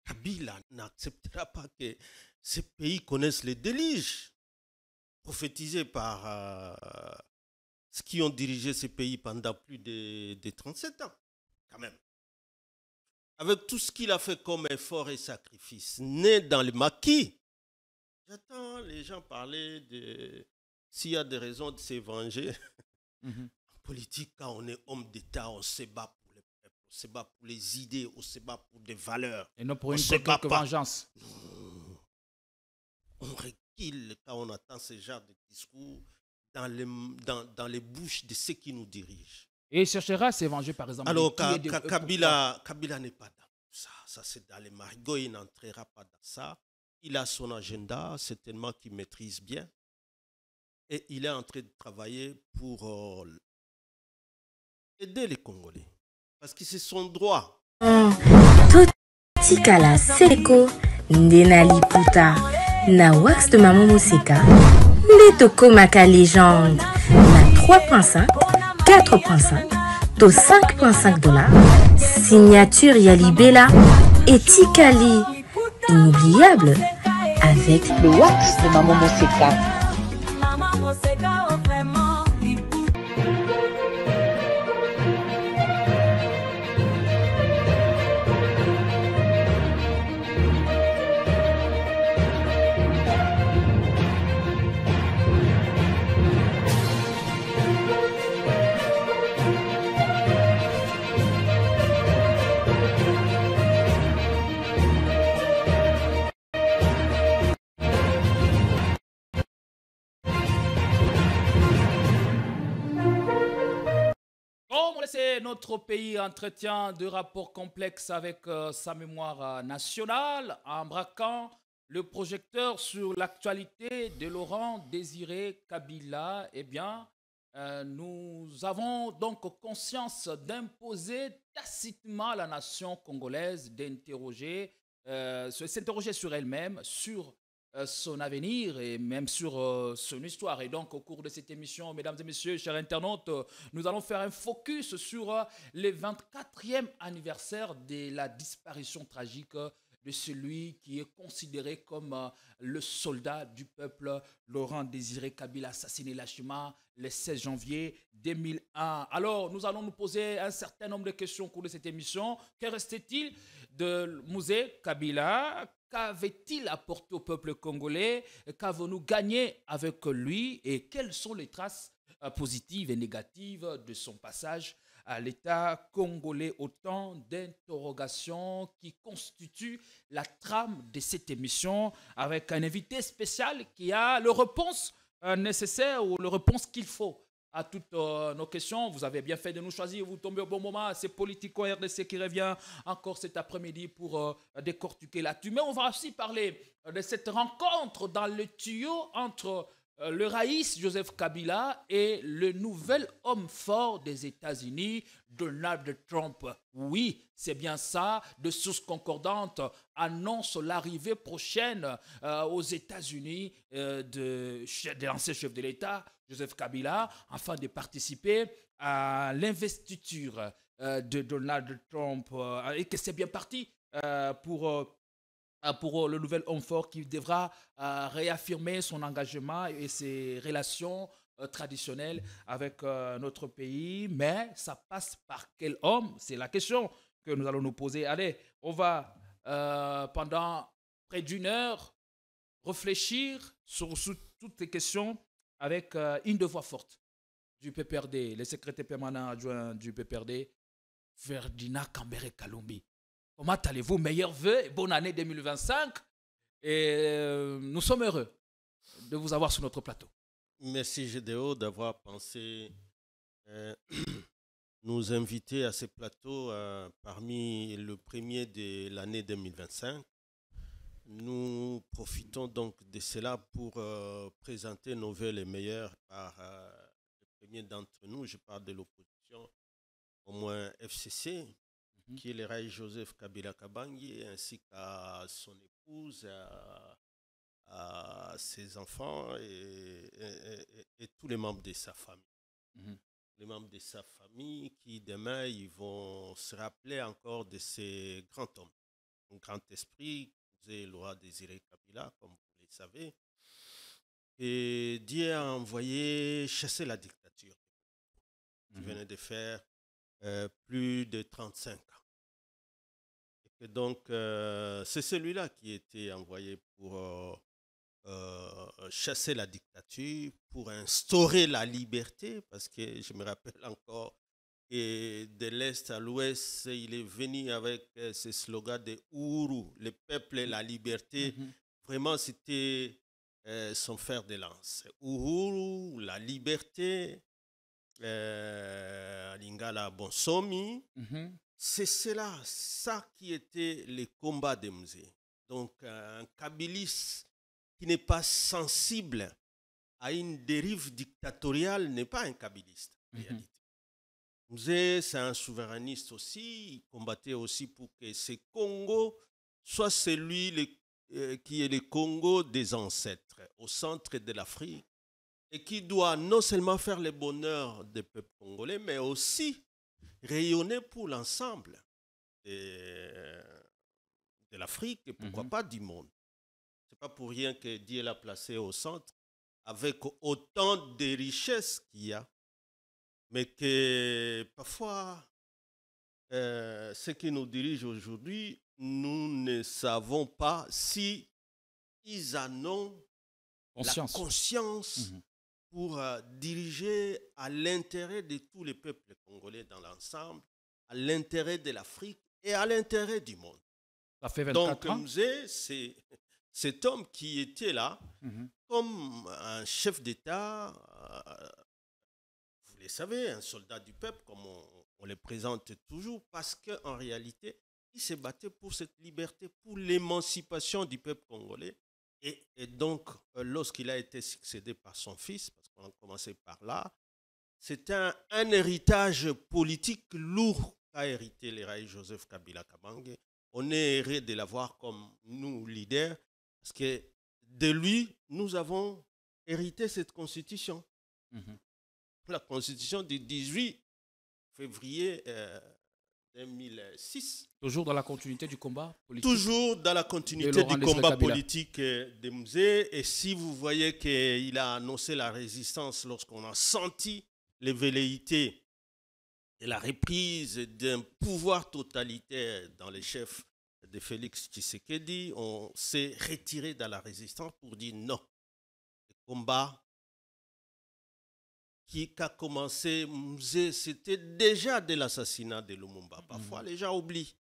Kabila n'acceptera pas que ces pays connaissent les déluges prophétisés par ceux qui ont dirigé ces pays pendant plus de 37 ans, quand même. Avec tout ce qu'il a fait comme effort et sacrifice, né dans le maquis. J'entends les gens parler de s'il y a des raisons de se venger. Mhm. En politique, quand on est homme d'État, on se bat pour le peuple, on se bat pour les idées, on se bat pour des valeurs. Et non pour On une se bat quelconque pas. vengeance. On recule quand on entend ce genre de discours dans les bouches de ceux qui nous dirigent. Et il cherchera à se venger, par exemple. Alors, de qui et de- pourquoi. Kabila n'est pas dans ça. Ça, c'est dans les marigots. Il n'entrera pas dans ça. Il a son agenda, certainement qu'il maîtrise bien. Et il est en train de travailler pour aider les Congolais. Parce que c'est son droit. Totikala Seko Ndenali Puta na wax de Maman Mosika Netoko Maka légende na 3.5, 4.5, to 5.5 dollars. Signature Yalibela et Tikali. Inoubliable avec Le wax de Maman Moseka. Comme on le sait, notre pays entretient de rapports complexes avec sa mémoire nationale en braquant le projecteur sur l'actualité de Laurent Désiré Kabila. Eh bien, nous avons donc conscience d'imposer tacitement à la nation congolaise s'interroger sur elle-même, sur son avenir et même sur son histoire. Et donc, au cours de cette émission, mesdames et messieurs, chers internautes, nous allons faire un focus sur le 24e anniversaire de la disparition tragique de celui qui est considéré comme le soldat du peuple, Laurent Désiré Kabila, assassiné lâchement le 16 janvier 2001. Alors, nous allons nous poser un certain nombre de questions au cours de cette émission. Que restait-il de Mouzé Kabila? Qu'avait-il apporté au peuple congolais? Qu'avons-nous gagné avec lui? Et quelles sont les traces positives et négatives de son passage à l'État congolais? Autant d'interrogations qui constituent la trame de cette émission avec un invité spécial qui a le réponse nécessaire ou le réponse qu'il faut à toutes nos questions. Vous avez bien fait de nous choisir, vous tombez au bon moment. C'est Politico RDC qui revient encore cet après-midi pour décortiquer l'actu. Mais on va aussi parler de cette rencontre dans le tuyau entre le Raïs Joseph Kabila et le nouvel homme fort des États-Unis, Donald Trump. Oui, c'est bien ça, de sources concordantes annonce l'arrivée prochaine aux États-Unis de l'ancien chef de l'État, Joseph Kabila, afin de participer à l'investiture de Donald Trump et que c'est bien parti pour le nouvel homme fort qui devra réaffirmer son engagement et ses relations traditionnelles avec notre pays. Mais ça passe par quel homme? C'est la question que nous allons nous poser. Allez, on va pendant près d'une heure réfléchir sur toutes les questions avec une de voix forte du PPRD, le secrétaire permanent adjoint du PPRD, Ferdinand Kambere Kalumbi. Comment allez-vous? Meilleurs vœux et bonne année 2025. Et nous sommes heureux de vous avoir sur notre plateau. Merci Gédéo d'avoir pensé nous inviter à ce plateau parmi le premier de l'année 2025. Nous profitons donc de cela pour présenter nos vœux les meilleurs par le premier d'entre nous. Je parle de l'opposition, au moins FCC, qui est le Raïs Joseph Kabila Kabangi, ainsi qu'à son épouse, à ses enfants et tous les membres de sa famille. Les membres de sa famille qui demain ils vont se rappeler encore de ces grands hommes. un grand esprit, Laurent Désiré Kabila, comme vous le savez. Et Dieu a envoyé chasser la dictature qui venait de faire plus de 35 ans. Et donc, c'est celui-là qui a été envoyé pour chasser la dictature, pour instaurer la liberté, parce que je me rappelle encore que de l'Est à l'Ouest, il est venu avec ce slogan de Uhuru, le peuple et la liberté. Vraiment, c'était son fer de lance. Uhuru, la liberté, Lingala Bonsomi. C'est cela, ça qui était le combat de Mzee. Donc, un kabiliste qui n'est pas sensible à une dérive dictatoriale n'est pas un kabiliste, en réalité. Mzee, c'est un souverainiste aussi. Il combattait aussi pour que ce Congo soit celui qui est le Congo des ancêtres, au centre de l'Afrique, et qui doit non seulement faire le bonheur des peuples congolais, mais aussi rayonner pour l'ensemble de l'Afrique et pourquoi pas du monde. Ce n'est pas pour rien que Dieu l'a placé au centre avec autant de richesses qu'il y a, mais que parfois, ceux qui nous dirigent aujourd'hui, nous ne savons pas si ils en ont la conscience pour diriger à l'intérêt de tous les peuples congolais dans l'ensemble, à l'intérêt de l'Afrique et à l'intérêt du monde. Ça fait 24 ans. Donc, Mzee, c'est cet homme qui était là comme un chef d'État, vous le savez, un soldat du peuple, comme on le présente toujours, parce qu'en réalité, il s'est battu pour cette liberté, pour l'émancipation du peuple congolais. Et donc, lorsqu'il a été succédé par son fils, parce qu'on a commencé par là, c'est un héritage politique lourd qu'a hérité l'Eraï Joseph Kabila Kabange. On est heureux de l'avoir comme nous, leaders, parce que de lui, nous avons hérité cette constitution. La constitution du 18 février 2006. Toujours dans la continuité du combat politique. Toujours dans la continuité du combat politique de Mzee. Et si vous voyez qu'il a annoncé la résistance lorsqu'on a senti les velléités et la reprise d'un pouvoir totalitaire dans les chefs de Félix Tshisekedi, on s'est retiré dans la résistance pour dire non. Le combat qui a commencé, c'était déjà de l'assassinat de Lumumba. Parfois, les gens oublient.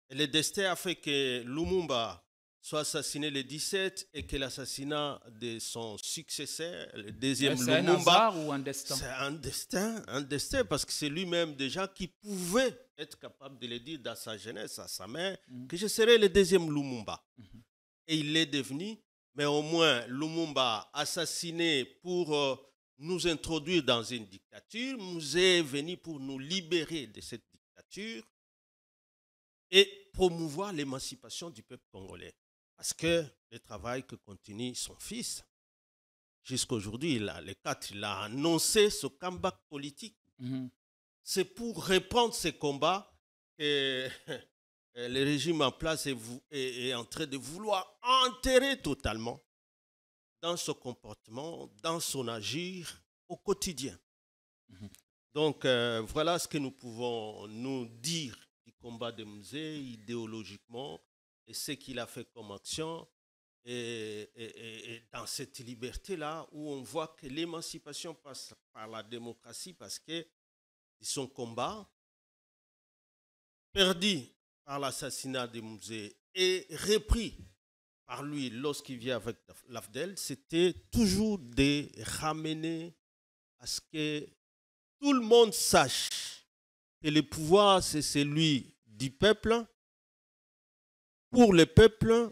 Et le destin a fait que Lumumba soit assassiné le 17 et que l'assassinat de son successeur, le deuxième Lumumba... C'est un hasard ou un destin? C'est un destin parce que c'est lui-même déjà qui pouvait être capable de le dire dans sa jeunesse, à sa mère, que je serai le deuxième Lumumba. Et il l'est devenu, mais au moins Lumumba assassiné pour nous introduire dans une dictature, nous est venu pour nous libérer de cette dictature et promouvoir l'émancipation du peuple congolais. Parce que le travail que continue son fils, jusqu'à aujourd'hui, il a annoncé ce comeback politique. C'est pour reprendre ces combats que le régime en place est en train de vouloir enterrer totalement dans son comportement, dans son agir au quotidien. Donc, voilà ce que nous pouvons nous dire du combat de Mzee idéologiquement et ce qu'il a fait comme action. Et dans cette liberté-là, où on voit que l'émancipation passe par la démocratie parce que son combat, perdu par l'assassinat de Mzee et repris par lui lorsqu'il vient avec l'AFDEL, c'était toujours de ramener à ce que tout le monde sache que le pouvoir, c'est celui du peuple, pour le peuple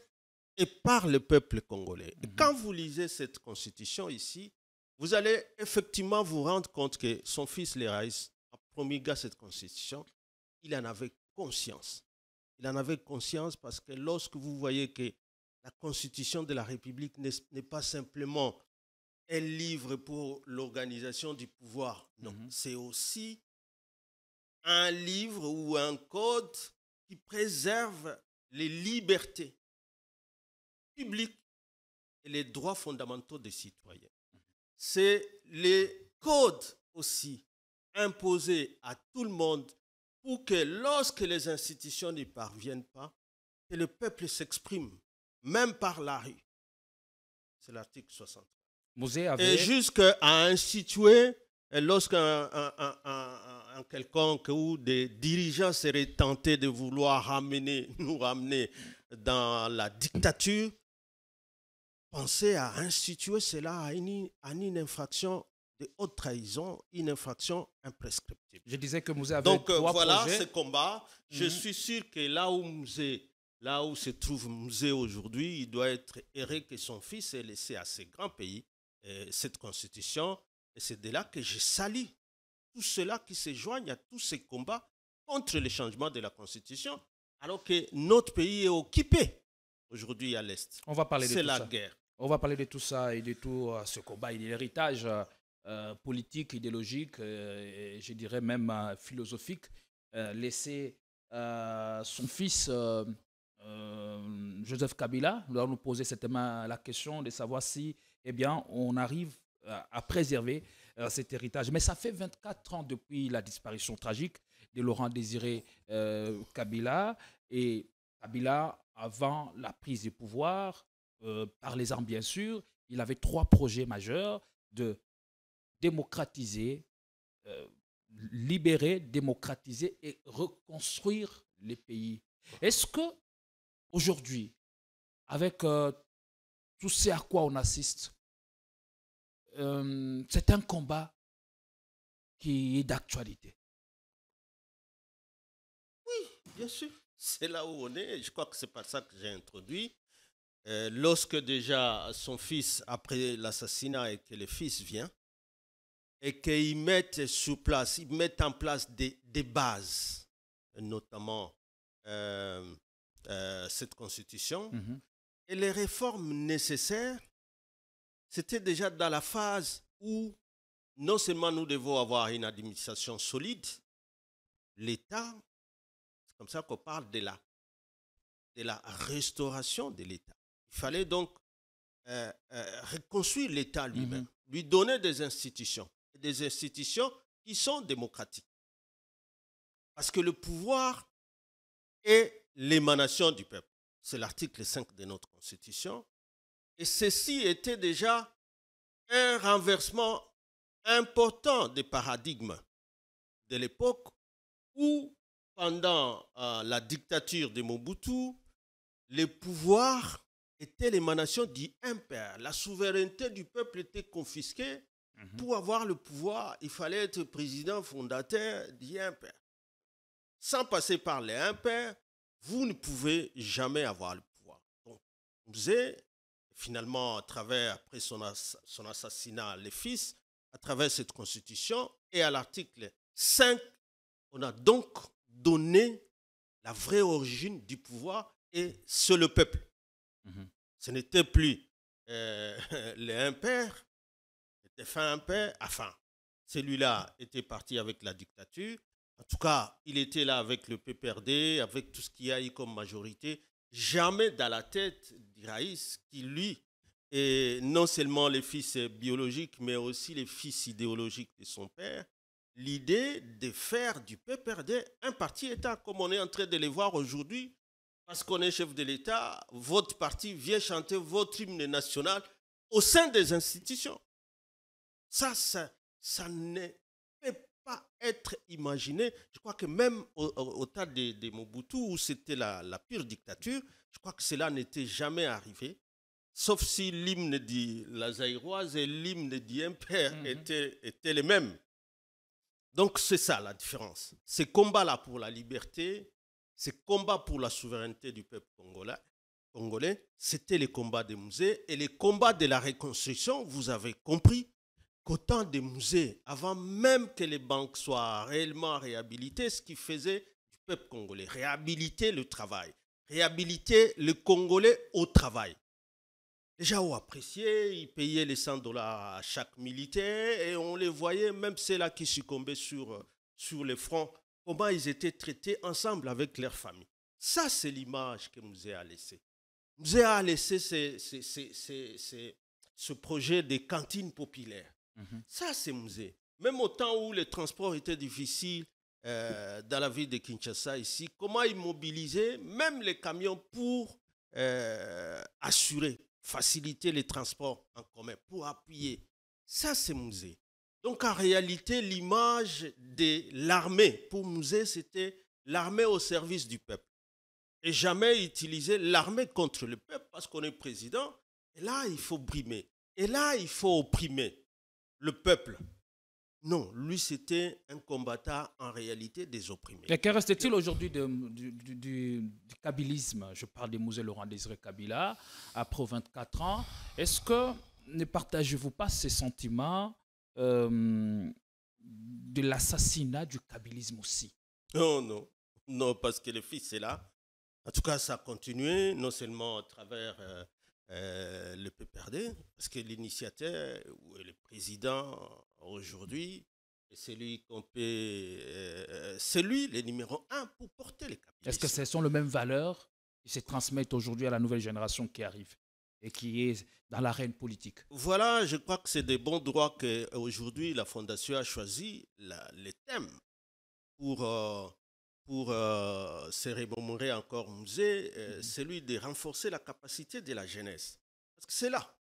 et par le peuple congolais. Et quand vous lisez cette constitution ici, vous allez effectivement vous rendre compte que son fils Leraïs a promulgué cette constitution. Il en avait conscience. Il en avait conscience parce que lorsque vous voyez que la constitution de la République n'est pas simplement un livre pour l'organisation du pouvoir. Non, c'est aussi un livre ou un code qui préserve les libertés publiques et les droits fondamentaux des citoyens. C'est les codes aussi imposés à tout le monde pour que lorsque les institutions n'y parviennent pas, que le peuple s'exprime, même par la rue. C'est l'article 60. Et jusqu'à instituer, lorsqu'un quelconque ou des dirigeants seraient tentés de vouloir nous ramener dans la dictature, pensez à instituer cela à une infraction de haute trahison, une infraction imprescriptible. Je disais que Mouzé avait donc trois voilà projets. Ce combat. Je suis sûr que là où se trouve Mouzé aujourd'hui, il doit être heureux que son fils ait laissé à ce grand pays cette constitution. Et c'est de là que je salue tous ceux-là qui se joignent à tous ces combats contre le changement de la constitution, alors que notre pays est occupé aujourd'hui à l'Est. On va parler de tout ça. C'est la guerre. On va parler de tout ça et de tout ce combat et de l'héritage politique, idéologique, et je dirais même philosophique, laissé son fils Joseph Kabila. Nous allons nous poser certainement la question de savoir si on arrive à préserver cet héritage. Mais ça fait 24 ans depuis la disparition tragique de Laurent Désiré Kabila. Et Kabila, avant la prise du pouvoir, par les armes bien sûr, il avait 3 projets majeurs de démocratiser, libérer, démocratiser et reconstruire les pays. Est-ce que aujourd'hui, avec tout ce à quoi on assiste, c'est un combat qui est d'actualité? Oui, bien sûr. C'est là où on est. Je crois que c'est pas ça que j'ai introduit. Lorsque déjà son fils, après l'assassinat, et que le fils vient, et qu'ils mettent en place des bases, notamment cette constitution, et les réformes nécessaires, c'était déjà dans la phase où non seulement nous devons avoir une administration solide, l'État, c'est comme ça qu'on parle de la restauration de l'État. Il fallait donc reconstruire l'État lui-même, lui donner des institutions qui sont démocratiques. Parce que le pouvoir est l'émanation du peuple. C'est l'article 5 de notre Constitution. Et ceci était déjà un renversement important des paradigmes de l'époque où, pendant la dictature de Mobutu, le pouvoir était l'émanation du impère. La souveraineté du peuple était confisquée. Pour avoir le pouvoir, il fallait être président fondateur du impère. Sans passer par les impères, vous ne pouvez jamais avoir le pouvoir. Donc, Mouzé, finalement, à travers, après son assassinat, les fils, à travers cette constitution, et à l'article 5, on a donc donné la vraie origine du pouvoir, et c'est le peuple. Ce n'était plus les impères, c'était fin impère, enfin, celui-là était parti avec la dictature. En tout cas, il était là avec le PPRD, avec tout ce qu'il y a eu comme majorité. Jamais dans la tête d'Iraïs, qui lui est non seulement le fils biologique, mais aussi le fils idéologique de son père, l'idée de faire du PPRD un parti-État, comme on est en train de le voir aujourd'hui, parce qu'on est chef de l'État, votre parti vient chanter votre hymne national au sein des institutions. Ça ne peut pas être imaginé. Je crois que même au temps de Mobutu, où c'était la pire dictature, je crois que cela n'était jamais arrivé, sauf si l'hymne de la Zaïroise et l'hymne du impère étaient les mêmes. Donc c'est ça la différence. Ces combats-là pour la liberté, ces combats pour la souveraineté du peuple congolais, c'était les combats de Mouzé. Et les combats de la reconstruction, vous avez compris qu'au temps de Mouzé, avant même que les banques soient réellement réhabilitées, ce qui faisait du peuple congolais, réhabiliter le travail, réhabiliter le Congolais au travail. Les gens ont apprécié, ils payaient les $100 à chaque militaire et on les voyait, même ceux-là qui succombaient sur les fronts, comment ils étaient traités ensemble avec leurs familles. Ça, c'est l'image que Musée a laissée. Musée a laissé ce projet des cantines populaires. Ça, c'est Musée. Même au temps où les transports étaient difficiles dans la ville de Kinshasa, ici, comment ils mobilisaient même les camions pour assurer, faciliter les transports en commun, pour appuyer. Ça, c'est Musée. Donc, en réalité, l'image de l'armée, pour Musée, c'était l'armée au service du peuple. Et jamais utiliser l'armée contre le peuple parce qu'on est président. Et là, il faut brimer. Et là, il faut opprimer le peuple. Non, lui, c'était un combattant en réalité des opprimés. Et que reste-t-il aujourd'hui du kabylisme? Je parle de Musée Laurent Désiré Kabila, après 24 ans. Est-ce que ne partagez-vous pas ces sentiments de l'assassinat du kabylisme aussi? Non, non. Non, parce que le fils est là. En tout cas, ça a continué, non seulement à travers le PPRD, parce que l'initiateur ou le président aujourd'hui, c'est lui qu'on peut, c'est lui le numéro 1 pour porter les kabylistes. Est-ce que ce sont les mêmes valeurs qui se transmettent aujourd'hui à la nouvelle génération qui arrive et qui est dans l'arène politique? Voilà, je crois que c'est des bons droits qu'aujourd'hui la Fondation a choisi les thèmes pour se remémorer encore Musée, celui de renforcer la capacité de la jeunesse. Parce que c'est là.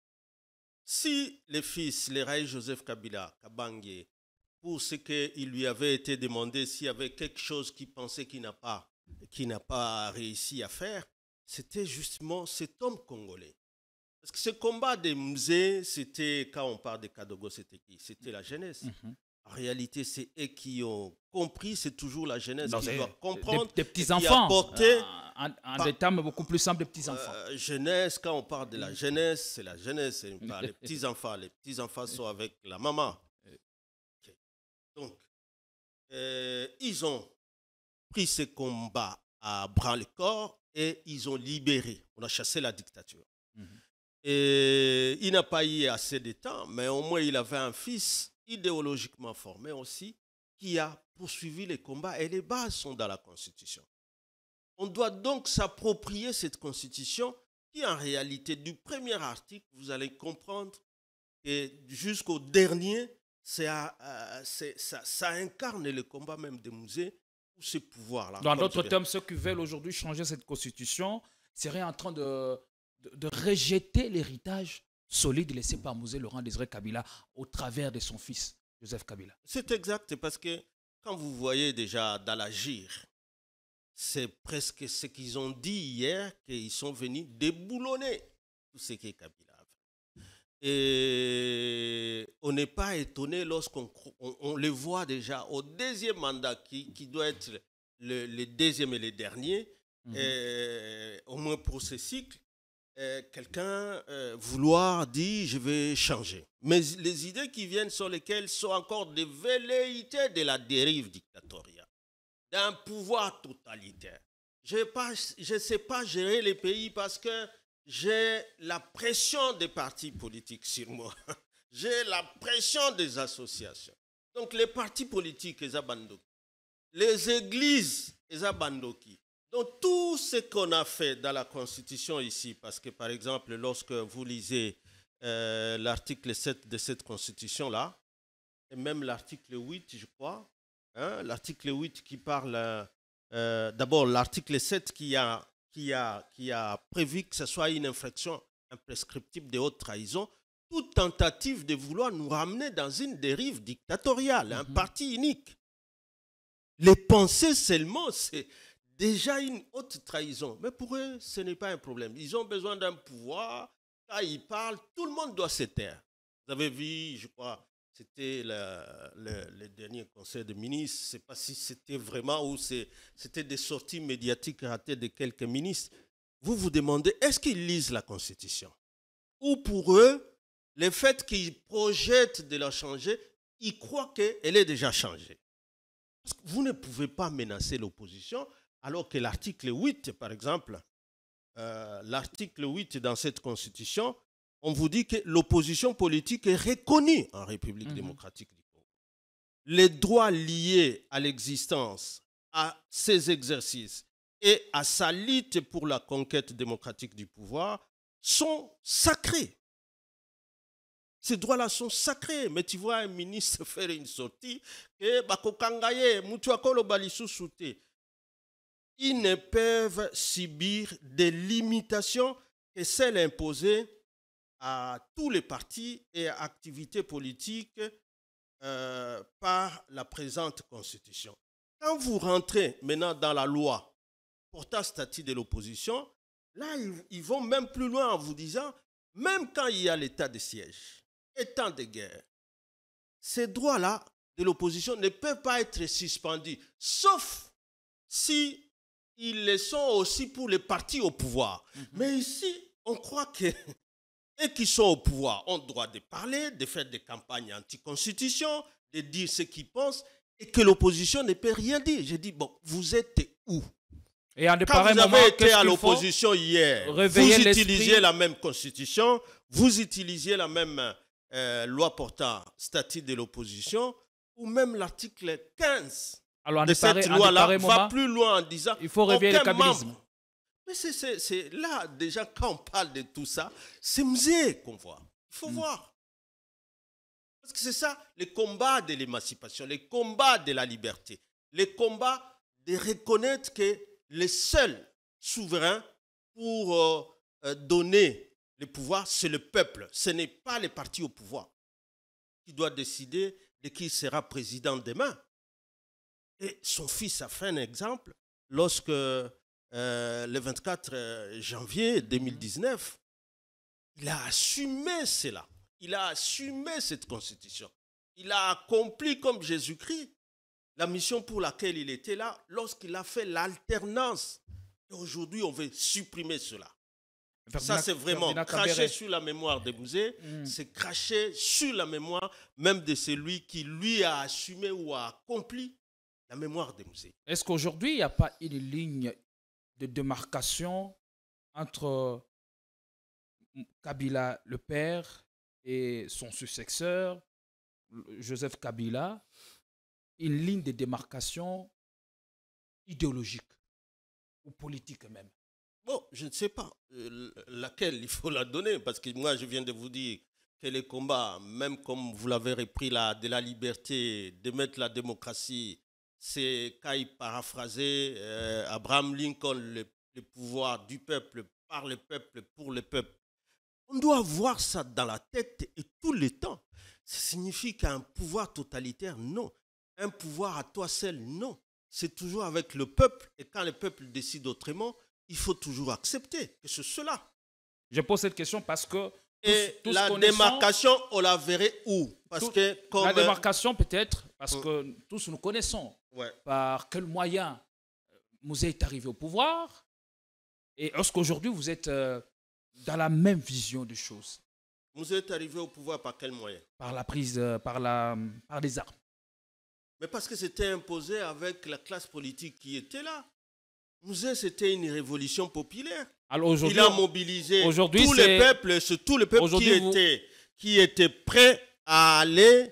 Si les fils, les Raï Joseph Kabila, Kabangé, pour ce qu'il lui avait été demandé, s'il y avait quelque chose qu'il pensait qu'il n'a pas réussi à faire, c'était justement cet homme congolais. Parce que ce combat des Musées, c'était, quand on parle de Kadogo, c'était qui? C'était la jeunesse. En réalité, c'est eux qui ont compris, c'est toujours la jeunesse qui doit comprendre. Des petits-enfants, en des termes beaucoup plus simples, des petits-enfants. Jeunesse, quand on parle de la jeunesse, c'est la jeunesse, c'est pas les petits-enfants. Les petits-enfants sont avec la maman. Okay. Donc, ils ont pris ce combat à bras-le-corps et ils ont libéré. On a chassé la dictature. Et il n'a pas eu assez de temps, mais au moins il avait un fils idéologiquement formé aussi, qui a poursuivi les combats et les bases sont dans la Constitution. On doit donc s'approprier cette Constitution qui, en réalité, du premier article, vous allez comprendre que jusqu'au dernier, ça incarne le combat même des Musées pour ce pouvoir-là. Dans d'autres termes, ceux qui veulent aujourd'hui changer cette Constitution seraient en train de rejeter l'héritage solide laissé par Musée Laurent Désiré Kabila au travers de son fils, Joseph Kabila. C'est exact, parce que quand vous voyez déjà dans l'agir, c'est presque ce qu'ils ont dit hier, qu'ils sont venus déboulonner tout ce que Kabila a fait. Et on n'est pas étonné lorsqu'on le voit déjà au deuxième mandat, qui doit être le deuxième et le dernier, au moins pour ce cycle. Quelqu'un vouloir dire je vais changer. Mais les idées qui viennent sur lesquelles sont encore des velléités de la dérive dictatoriale, d'un pouvoir totalitaire. Je ne sais pas gérer les pays parce que j'ai la pression des partis politiques sur moi. J'ai la pression des associations. Donc les partis politiques, les abandoki. Les églises, les abandoki. Donc, tout ce qu'on a fait dans la Constitution ici, parce que, par exemple, lorsque vous lisez l'article 7 de cette Constitution-là, et même l'article 8, je crois, l'article 8 qui parle, d'abord, l'article 7 qui a prévu que ce soit une infraction imprescriptible de haute trahison, toute tentative de vouloir nous ramener dans une dérive dictatoriale, un parti unique. Les pensées seulement, c'est déjà une haute trahison. Mais pour eux, ce n'est pas un problème. Ils ont besoin d'un pouvoir. Quand ils parlent, tout le monde doit se taire. Vous avez vu, je crois, c'était le dernier conseil de ministres. Je ne sais pas si c'était vraiment ou c'était des sorties médiatiques ratées de quelques ministres. Vous vous demandez, est-ce qu'ils lisent la Constitution? Ou pour eux, le fait qu'ils projettent de la changer, ils croient qu'elle est déjà changée. Parce que vous ne pouvez pas menacer l'opposition. Alors que l'article 8, par exemple, l'article 8 dans cette Constitution, on vous dit que l'opposition politique est reconnue en République démocratique du Congo. Les droits liés à l'existence, à ces exercices et à sa lutte pour la conquête démocratique du pouvoir sont sacrés. Ces droits-là sont sacrés. Mais tu vois un ministre faire une sortie, ils ne peuvent subir des limitations que celles imposées à tous les partis et activités politiques par la présente Constitution. Quand vous rentrez maintenant dans la loi portant statut de l'opposition, là, ils vont même plus loin en vous disant, même quand il y a l'état de siège, état de guerre, ces droits-là de l'opposition ne peuvent pas être suspendus, sauf si ils le sont aussi pour les partis au pouvoir. Mais ici, on croit que et qui sont au pouvoir ont le droit de parler, de faire des campagnes anti-constitution, de dire ce qu'ils pensent, et que l'opposition ne peut rien dire. J'ai dit, bon, vous êtes où? Et en quand vous avez été à l'opposition hier, vous utilisiez la même constitution, vous utilisiez la même loi portant statut de l'opposition, ou même l'article 15 de cette loi-là va plus loin en disant il faut réveiller le kabylisme. Mais c'est là, déjà, quand on parle de tout ça, c'est musée qu'on voit. Il faut voir. Parce que c'est ça, le combat de l'émancipation, le combat de la liberté, le combat de reconnaître que les seuls souverains pour donner le pouvoir, c'est le peuple. Ce n'est pas les partis au pouvoir qui doit décider de qui sera président demain. Et son fils a fait un exemple lorsque le 24 janvier 2019, il a assumé cela. Il a assumé cette constitution. Il a accompli comme Jésus-Christ la mission pour laquelle il était là lorsqu'il a fait l'alternance. Et aujourd'hui, on veut supprimer cela. Ça, c'est vraiment cracher sur la mémoire des Bouzé. C'est cracher sur la mémoire même de celui qui, lui, a assumé ou a accompli la mémoire des Bouzé. Est-ce qu'aujourd'hui, il n'y a pas une ligne de démarcation entre Kabila, le père, et son successeur, Joseph Kabila, une ligne de démarcation idéologique ou politique même? Bon, je ne sais pas laquelle il faut la donner, parce que moi, je viens de vous dire que les combats, même comme vous l'avez repris là, de la liberté, de mettre la démocratie, c'est quand il paraphrasait Abraham Lincoln, le pouvoir du peuple, par le peuple, pour le peuple. On doit avoir ça dans la tête et tout le temps. Ça signifie qu'un pouvoir totalitaire, non. Un pouvoir à toi seul, non. C'est toujours avec le peuple, et quand le peuple décide autrement, il faut toujours accepter que c'est cela. Je pose cette question parce que tous la démarcation, on la verrait où? Parce que comme la démarcation peut-être, parce que tous nous connaissons par quel moyen Mouzé est arrivé au pouvoir, et est-ce qu'aujourd'hui vous êtes dans la même vision des choses? Mouzé est arrivé au pouvoir par quel moyen? Par la prise, par des armes. Mais parce que c'était imposé avec la classe politique qui était là. Mouzé, c'était une révolution populaire. Alors il a mobilisé tous les peuples, surtout les peuples qui étaient prêts à aller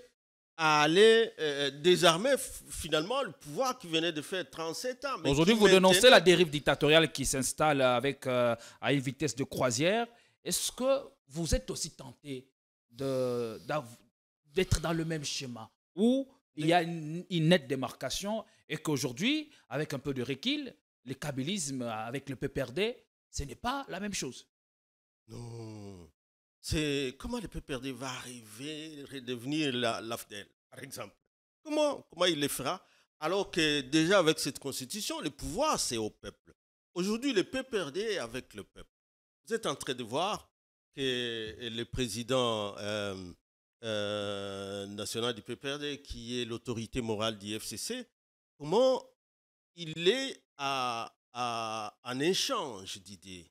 désarmer finalement le pouvoir qui venait de faire 37 ans. Aujourd'hui, vous dénoncez la dérive dictatoriale qui s'installe à une vitesse de croisière. Est-ce que vous êtes aussi tenté d'être dans le même schéma où il y a une nette démarcation et qu'aujourd'hui, avec un peu de recul, le kabylisme avec le PPRD, ce n'est pas la même chose? Non. C'est comment le PPRD va arriver à redevenir l'AFDEL, par exemple? Comment il le fera? Alors que déjà avec cette constitution, le pouvoir, c'est au peuple. Aujourd'hui, le PPRD est avec le peuple. Vous êtes en train de voir que le président national du PPRD, qui est l'autorité morale du FCC, comment il est en échange d'idées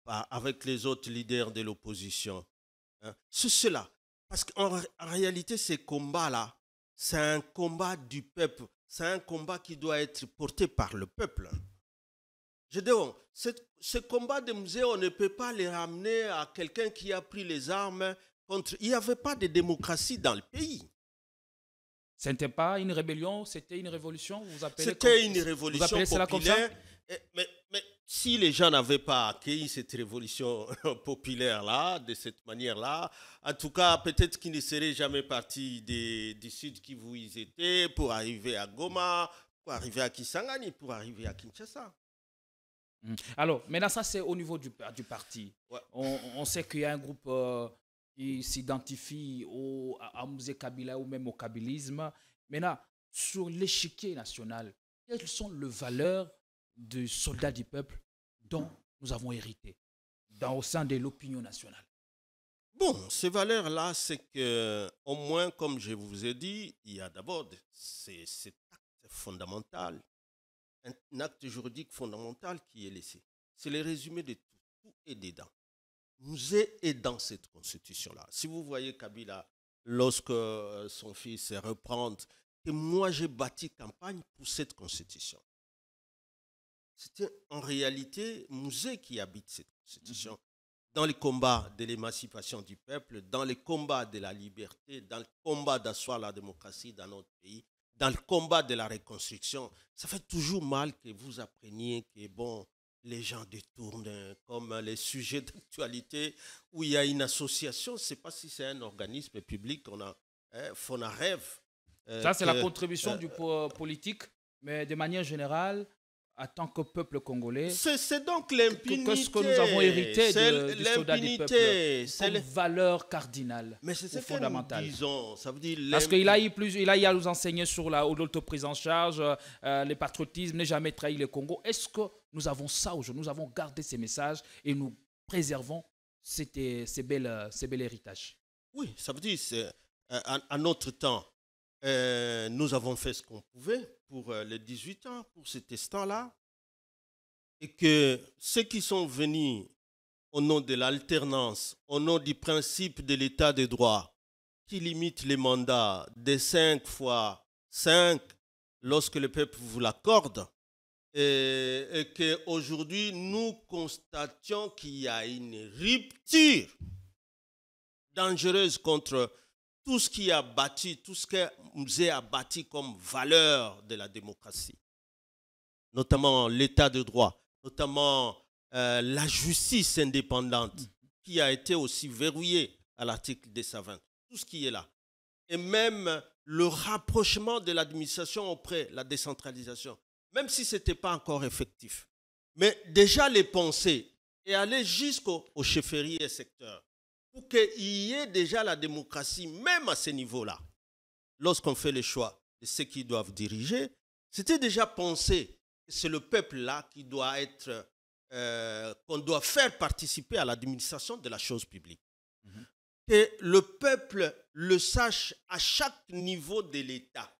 avec les autres leaders de l'opposition. C'est cela. Parce qu'en réalité, ces combats-là, c'est un combat du peuple. C'est un combat qui doit être porté par le peuple. Je dis, ce combat de Mouzé, on ne peut pas les ramener à quelqu'un qui a pris les armes contre... Il n'y avait pas de démocratie dans le pays. Ce n'était pas une rébellion, c'était une révolution? C'était une révolution populaire Mais si les gens n'avaient pas accueilli cette révolution populaire-là, de cette manière-là, en tout cas, peut-être qu'ils ne seraient jamais partis du sud qui où ils étaient pour arriver à Goma, pour arriver à Kisangani, pour arriver à Kinshasa. Alors, maintenant, ça, c'est au niveau du parti. Ouais. On sait qu'il y a un groupe qui s'identifie à Mouzé Kabila ou même au kabylisme. Maintenant, sur l'échiquier national, quelles sont les valeurs du soldat du peuple dont nous avons hérité au sein de l'opinion nationale? Bon, ces valeurs-là, c'est que, au moins, comme je vous ai dit, il y a d'abord cet acte fondamental, un acte juridique fondamental qui est laissé. C'est le résumé de tout. Tout est dedans. Nous est dans cette constitution-là. Si vous voyez Kabila, lorsque son fils reprend, que moi j'ai bâti campagne pour cette constitution. C'était en réalité Mouzé qui habite cette constitution. Dans les combats de l'émancipation du peuple, dans les combats de la liberté, dans le combat d'asseoir la démocratie dans notre pays, dans le combat de la reconstruction, ça fait toujours mal que vous appreniez que, bon, les gens détournent comme les sujets d'actualité où il y a une association, je ne sais pas si c'est un organisme public, on a Fonarev. Ça, c'est la contribution du politique, mais de manière générale, en tant que peuple congolais, c'est donc l'impunité. Qu'est-ce que nous avons hérité du soldat du peuple comme valeur cardinale, mais c'est ce fondamentale. Que nous disons. Ça veut dire parce qu'il a eu à nous enseigner sur l'autoprise en charge, le patriotisme, ne jamais trahir le Congo. Est-ce que nous avons ça aujourd'hui? Nous avons gardé ces messages et nous préservons ces belles héritages. Oui, ça veut dire à notre temps, nous avons fait ce qu'on pouvait pour les 18 ans, pour cet instant-là, et que ceux qui sont venus au nom de l'alternance, au nom du principe de l'état de droit, qui limite les mandats de 5 fois 5 lorsque le peuple vous l'accorde, et qu'aujourd'hui nous constations qu'il y a une rupture dangereuse contre tout ce qui a bâti, tout ce que Mouzé a bâti comme valeur de la démocratie, notamment l'état de droit, notamment la justice indépendante, qui a été aussi verrouillée à l'article 220, tout ce qui est là. Et même le rapprochement de l'administration auprès, la décentralisation, même si ce n'était pas encore effectif. Mais déjà les pensées et aller jusqu'aux chefferies et secteurs, pour qu'il y ait déjà la démocratie, même à ce niveau-là, lorsqu'on fait le choix de ceux qui doivent diriger, c'était déjà pensé que c'est le peuple-là qui doit être, qu'on doit faire participer à l'administration de la chose publique. Que le peuple le sache à chaque niveau de l'État.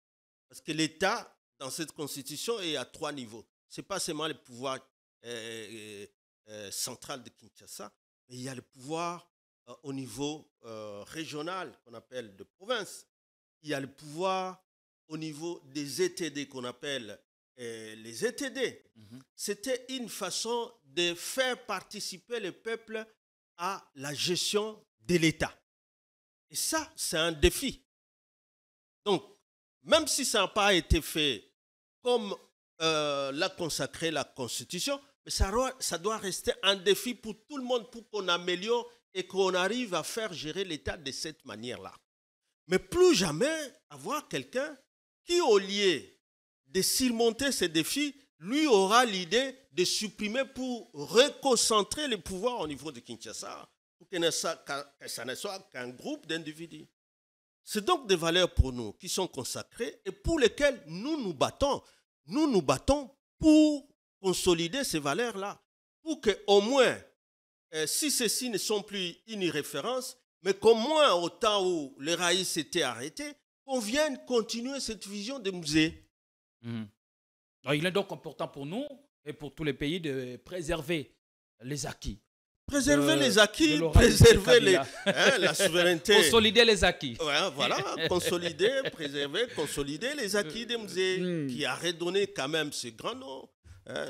Parce que l'État, dans cette constitution, est à 3 niveaux. Ce n'est pas seulement le pouvoir central de Kinshasa, mais il y a le pouvoir au niveau régional qu'on appelle de province. Il y a le pouvoir au niveau des ETD qu'on appelle les ETD. C'était une façon de faire participer le peuple à la gestion de l'État. Et ça, c'est un défi. Donc, même si ça n'a pas été fait comme l'a consacré la Constitution, mais ça doit rester un défi pour tout le monde pour qu'on améliore et qu'on arrive à faire gérer l'État de cette manière-là. Mais plus jamais avoir quelqu'un qui, au lieu de surmonter ces défis, lui aura l'idée de supprimer pour reconcentrer les pouvoirs au niveau de Kinshasa, pour que ça ne soit qu'un groupe d'individus. C'est donc des valeurs pour nous qui sont consacrées et pour lesquelles nous nous battons. Nous nous battons pour consolider ces valeurs-là, pour qu'au moins, si ceux-ci ne sont plus une référence, mais qu'au moins au temps où les raïs s'étaient arrêtés, qu'on vienne continuer cette vision de musée. Alors, il est donc important pour nous et pour tous les pays de préserver les acquis. Préserver les acquis, préserver la souveraineté. Consolider les acquis. Ouais, voilà, consolider, préserver, consolider les acquis des musées qui a redonné quand même ce grand nom.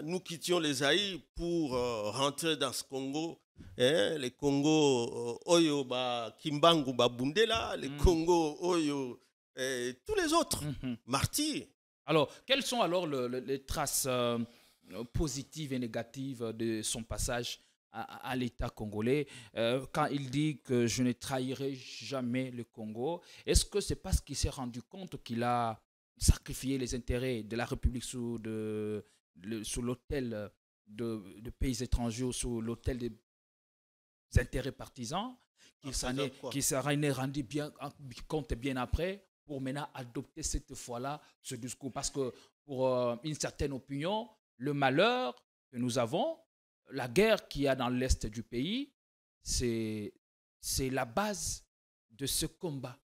Nous quittions les Zaïre pour rentrer dans ce Congo. Les Congo, Oyo, Kimbangu, Bundela, les Congo, Oyo, tous les autres, martyrs. Alors, quelles sont alors les traces positives et négatives de son passage à l'État congolais. Quand il dit que je ne trahirai jamais le Congo, est-ce que c'est parce qu'il s'est rendu compte qu'il a sacrifié les intérêts de la République sous l'autel de pays étrangers ou sous l'autel des intérêts partisans, qu'il s'en est rendu compte bien après pour maintenant adopter cette fois-là ce discours? Parce que pour une certaine opinion, le malheur que nous avons, la guerre qu'il y a dans l'est du pays, c'est la base de ce combat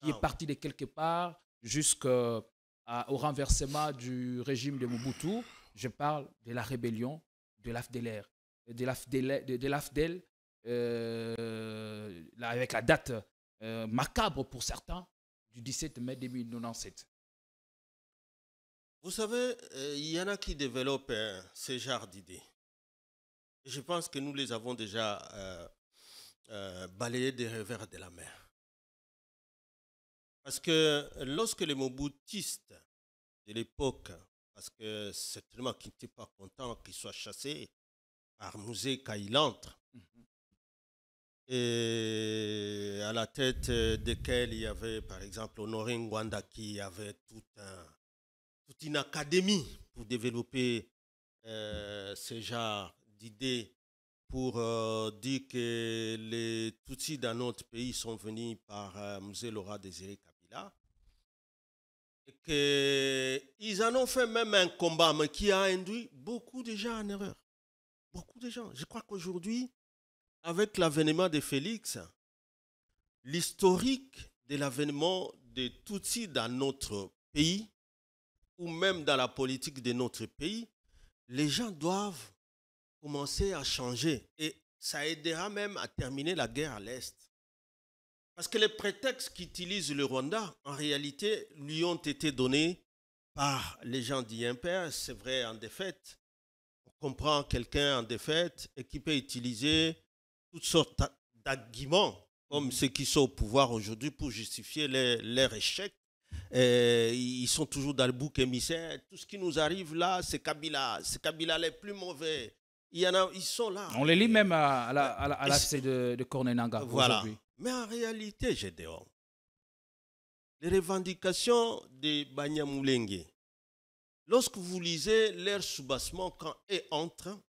qui est parti de quelque part jusqu'au renversement du régime de Mobutu. Je parle de la rébellion de l'AFDELR, de l'AFDEL, avec la date macabre pour certains du 17 mai 2097. Vous savez, il y en a qui développent ce genre d'idées. Je pense que nous les avons déjà balayées des revers de la mer. Parce que lorsque les Mobutistes de l'époque, parce que c'est tellement qu'ils n'étaient pas contents qu'ils soient chassés par Musée Kailantre, et à la tête desquels il y avait par exemple Honoré Ngwanda qui avait toute une académie pour développer ce genre d'idées pour dire que les Tutsis dans notre pays sont venus par Musée Laurent Désiré Kabila et qu'ils en ont fait même un combat mais qui a induit beaucoup de gens en erreur. Beaucoup de gens. Je crois qu'aujourd'hui, avec l'avènement de Félix, l'historique de l'avènement des Tutsis dans notre pays ou même dans la politique de notre pays, les gens doivent commencer à changer et ça aidera même à terminer la guerre à l'Est. Parce que les prétextes qu'utilise le Rwanda, en réalité, lui ont été donnés par les gens d'IMPR. C'est vrai, en défaite. On comprend quelqu'un en défaite et qui peut utiliser toutes sortes d'arguments, comme ceux qui sont au pouvoir aujourd'hui pour justifier leur échec. Ils sont toujours dans le bouc émissaire. Tout ce qui nous arrive là, c'est Kabila. C'est Kabila les plus mauvais. Il y en a, ils sont là. On les lit même à l'AFC de Corneille Nangaa. Voilà. Mais en réalité, Gédéon, les revendications de Banyamulenge, lorsque vous lisez leur soubassement quand ils entrent,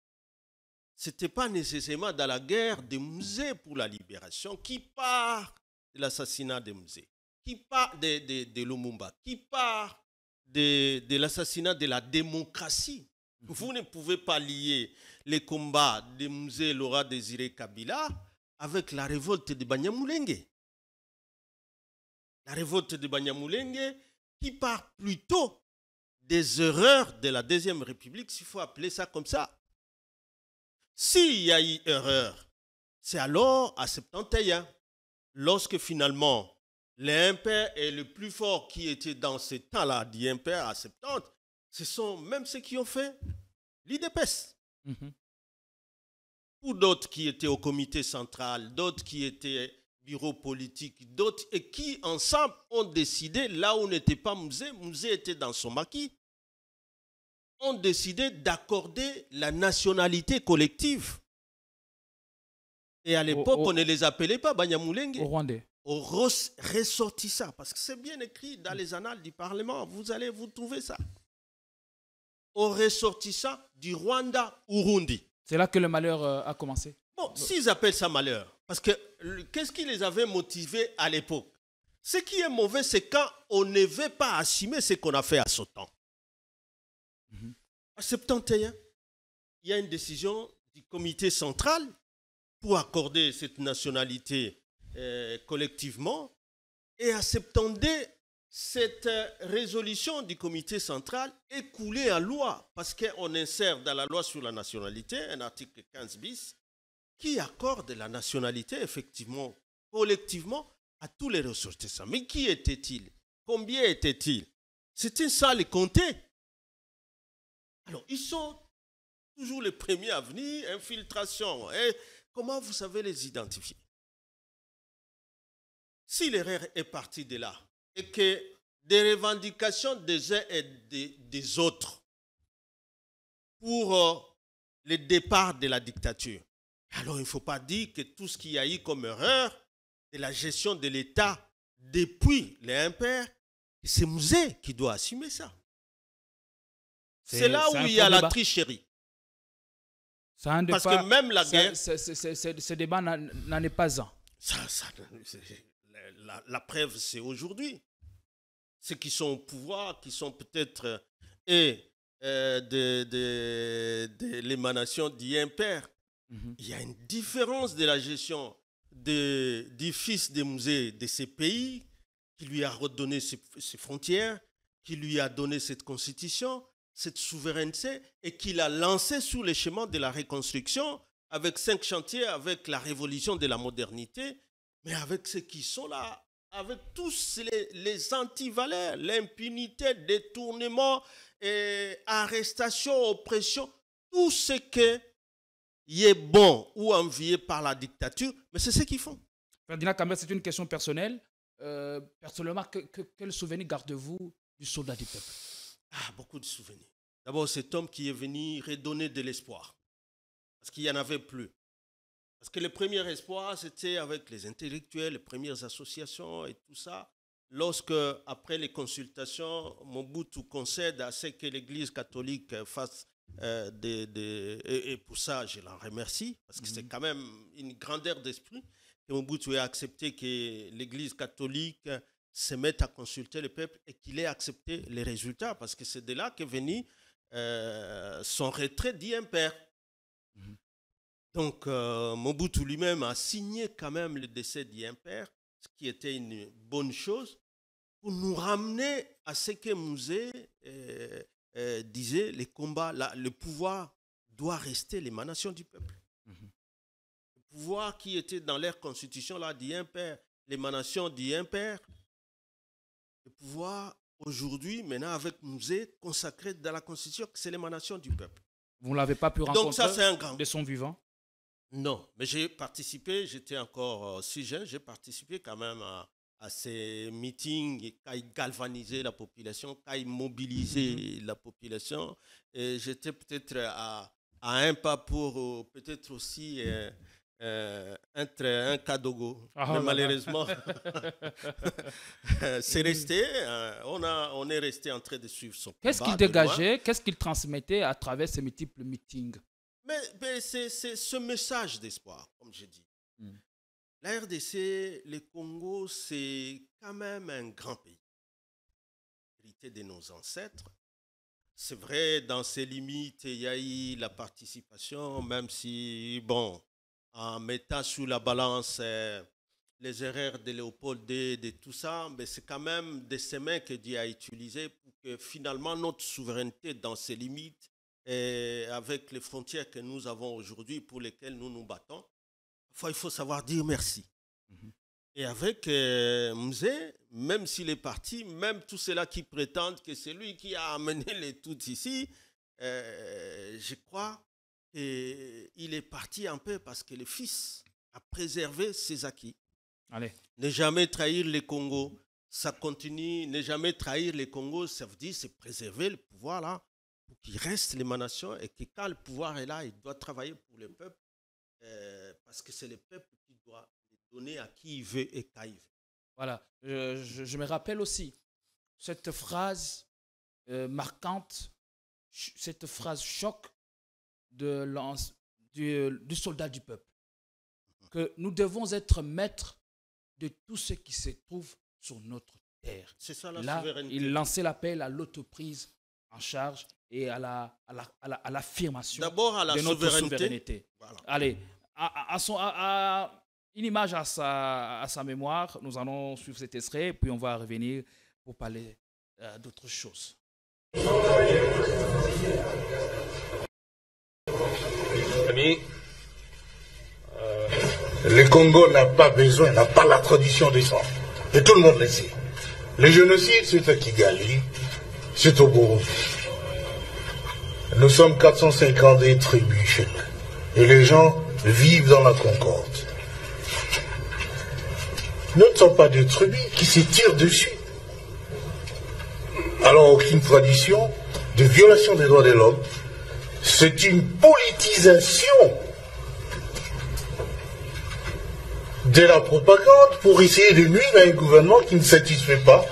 ce n'était pas nécessairement dans la guerre des Musées pour la libération qui part de l'assassinat des Musées, qui part de Lumumba, qui part de l'assassinat de la démocratie. Vous ne pouvez pas lier les combats des Musées Laurent Désiré Kabila avec la révolte de Banyamulenge. La révolte de Banyamulenge qui part plutôt des erreurs de la Deuxième République, s'il faut appeler ça comme ça. S'il y a eu erreur, c'est alors à 71, lorsque finalement l'Impère est le plus fort qui était dans ce temps-là d'Impère à 70, ce sont même ceux qui ont fait l'IDPS. Ou d'autres qui étaient au comité central, d'autres qui étaient bureau politique, d'autres et qui ensemble ont décidé, là où n'était pas Musée, Musée était dans son maquis, ont décidé d'accorder la nationalité collective. Et à l'époque, on ne les appelait pas Banyamulenge. Au Rwandais. Au ressortissant, parce que c'est bien écrit dans les annales du Parlement, vous trouvez ça. Au ressortissant du Rwanda-Urundi. C'est là que le malheur a commencé. Bon, s'ils appellent ça malheur, parce que qu'est-ce qui les avait motivés à l'époque? Ce qui est mauvais, c'est quand on ne veut pas assumer ce qu'on a fait à ce temps. À 71, il y a une décision du comité central pour accorder cette nationalité collectivement. Et à 72, cette résolution du comité central est coulée en loi parce qu'on insère dans la loi sur la nationalité un article 15 bis qui accorde la nationalité effectivement, collectivement, à tous les ressortissants. Mais qui était-il? Combien était-il? C'était ça les compter. Alors, ils sont toujours les premiers à venir, infiltration. Et comment vous savez les identifier? Si l'erreur est partie de là, et que des revendications des uns et des autres pour le départ de la dictature. Alors, il ne faut pas dire que tout ce qu'il y a eu comme erreur de la gestion de l'État depuis les impairs, c'est Musée qui doit assumer ça. C'est là où il y a la tricherie. Parce que même la guerre... Ce débat n'en est pas un. La preuve, c'est aujourd'hui. Ceux qui sont au pouvoir, qui sont peut-être de l'émanation d'impairs, il y a une différence de la gestion du fils des musées de ces pays qui lui a redonné ses frontières, qui lui a donné cette constitution, cette souveraineté et qui l'a lancé sur les chemins de la reconstruction avec 5 chantiers, avec la révolution de la modernité, mais avec ceux qui sont là, avec tous les antivaleurs, l'impunité, détournement, arrestation, oppression, tout ce qui est bon ou envié par la dictature, mais c'est ce qu'ils font. Ferdinand Kambere, c'est une question personnelle. Personnellement, quel souvenir gardez-vous du soldat du peuple? Beaucoup de souvenirs. D'abord, cet homme qui est venu redonner de l'espoir, parce qu'il n'y en avait plus. Parce que le premier espoir, c'était avec les intellectuels, les premières associations et tout ça. Lorsque, après les consultations, Mobutu concède à ce que l'Église catholique fasse et pour ça, je l'en remercie, parce que c'est quand même une grandeur d'esprit que Mobutu ait accepté que l'Église catholique se mette à consulter le peuple et qu'il ait accepté les résultats, parce que c'est de là qu'est venu son retrait d'impère. Donc, Mobutu lui-même a signé quand même le décès d'impère, ce qui était une bonne chose, pour nous ramener à ce que Musée disait, les combats, le pouvoir doit rester l'émanation du peuple. Le pouvoir qui était dans leur constitution là d'impère, l'émanation d'impère, le pouvoir aujourd'hui, maintenant avec Musée, consacré dans la constitution, c'est l'émanation du peuple. Vous ne l'avez pas pu rencontrer. Donc ça, c'est un grand... de son vivant? Non, mais j'ai participé, j'étais encore si jeune, j'ai participé quand même à ces meetings qui galvanisaient la population, qui mobilisaient la population. Et j'étais peut-être à un pas pour peut-être aussi être un Kadogo. Mais malheureusement, c'est resté, on est resté en train de suivre son combat. Qu'est-ce qu'il dégageait, qu'est-ce qu'il transmettait à travers ces multiples meetings? Mais c'est ce message d'espoir, comme je dis. La RDC, le Congo, c'est quand même un grand pays. Hérité de nos ancêtres. C'est vrai, dans ses limites, il y a eu la participation, même si, bon, en mettant sous la balance les erreurs de Léopold II, de tout ça, mais c'est quand même des semins que Dieu a utilisés pour que finalement notre souveraineté dans ses limites, et avec les frontières que nous avons aujourd'hui pour lesquelles nous nous battons, il faut savoir dire merci. Et avec Musée, même s'il est parti, même tous ceux-là qui prétendent que c'est lui qui a amené les tout ici, je crois qu'il est parti un peu parce que le fils a préservé ses acquis. Allez. Ne jamais trahir les Congos, ça continue. Ne jamais trahir les Congos, ça veut dire c'est préserver le pouvoir là, pour qu'il reste l'émanation et que quand le pouvoir est là, il doit travailler pour le peuple parce que c'est le peuple qui doit donner à qui il veut et quand il veut. Voilà, je me rappelle aussi cette phrase marquante, cette phrase choc du soldat du peuple, que nous devons être maîtres de tout ce qui se trouve sur notre terre. C'est ça la Là, souveraineté. Il lançait l'appel à l'autoprise en charge et à l'affirmation de notre souveraineté. Voilà. Allez, une image à sa mémoire, nous allons suivre cet extrait, puis on va revenir pour parler d'autres choses. Le Congo n'a pas besoin, n'a pas la tradition des sang. Et tout le monde le sait. Le génocide, c'est à Kigali, c'est au Burundi. Nous sommes 450 tribus chez nous. Et les gens vivent dans la concorde. Nous ne sommes pas des tribus qui se tirent dessus. Alors aucune tradition de violation des droits de l'homme, c'est une politisation de la propagande pour essayer de nuire à un gouvernement qui ne satisfait pas